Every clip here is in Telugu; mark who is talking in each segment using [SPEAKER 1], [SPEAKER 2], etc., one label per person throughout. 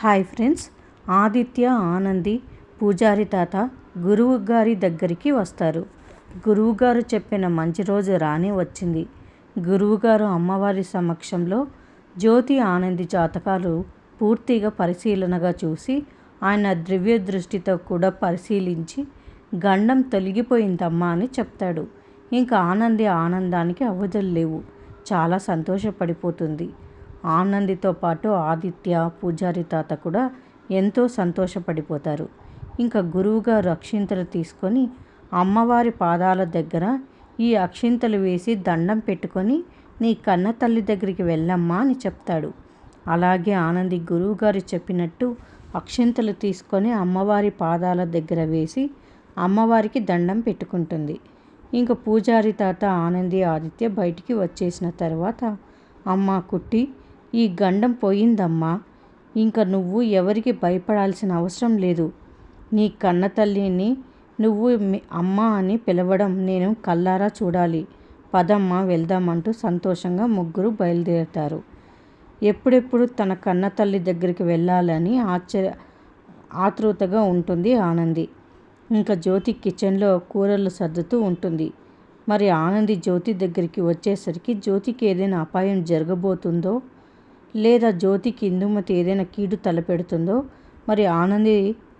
[SPEAKER 1] హాయ్ ఫ్రెండ్స్, ఆదిత్య ఆనంది పూజారి తాత గురువు గారి దగ్గరికి వస్తారు. గురువుగారు చెప్పిన మంచి రోజు రానే వచ్చింది. గురువుగారు అమ్మవారి సమక్షంలో జ్యోతి ఆనంది జాతకాలు పూర్తిగా పరిశీలనగా చూసి ఆయన దివ్య దృష్టితో కూడా పరిశీలించి గండం తొలగిపోయిందమ్మా అని చెప్తాడు. ఇంకా ఆనంది ఆనందానికి అవధులు లేవు. చాలా సంతోషపడిపోతుంది. ఆనందితో పాటు ఆదిత్య పూజారి తాత కూడా ఎంతో సంతోషపడిపోతారు. ఇంకా గురువుగారు అక్షింతలు తీసుకొని అమ్మవారి పాదాల దగ్గర ఈ అక్షింతలు వేసి దండం పెట్టుకొని నీ కన్న తల్లి దగ్గరికి వెళ్ళమ్మా అని చెప్తాడు. అలాగే ఆనంది గురువుగారు చెప్పినట్టు అక్షింతలు తీసుకొని అమ్మవారి పాదాల దగ్గర వేసి అమ్మవారికి దండం పెట్టుకుంటుంది. ఇంకా పూజారి తాత ఆనంది ఆదిత్య బయటికి వచ్చేసిన తర్వాత, అమ్మ కుట్టి, ఈ గండం పోయిందమ్మా, ఇంకా నువ్వు ఎవరికి భయపడాల్సిన అవసరం లేదు. నీ కన్న తల్లిని నువ్వు అమ్మ అని పిలవడం నేను కళ్ళారా చూడాలి. పదమ్మ వెళ్దామంటూ సంతోషంగా ముగ్గురు బయలుదేరుతారు. ఎప్పుడెప్పుడు తన కన్న తల్లి దగ్గరికి వెళ్ళాలని ఆతృతగా ఉంటుంది ఆనంది. ఇంకా జ్యోతి కిచెన్లో కూరలు సర్దుతూ ఉంటుంది. మరి ఆనంది జ్యోతి దగ్గరికి వచ్చేసరికి జ్యోతికి ఏదైనా అపాయం జరగబోతుందో, లేదా జ్యోతికి ఇందుమతి ఏదైనా కీడు తలపెడుతుందో, మరి ఆనంది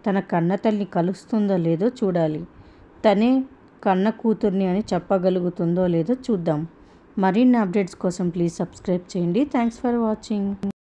[SPEAKER 1] తన కన్న తల్లిని కలుస్తుందో లేదో చూడాలి. తనే కన్న కూతుర్ని అని చెప్పగలుగుతుందో లేదో చూద్దాం. మరిన్ని అప్డేట్స్ కోసం ప్లీజ్ సబ్స్క్రైబ్ చేయండి. Thanks for watching.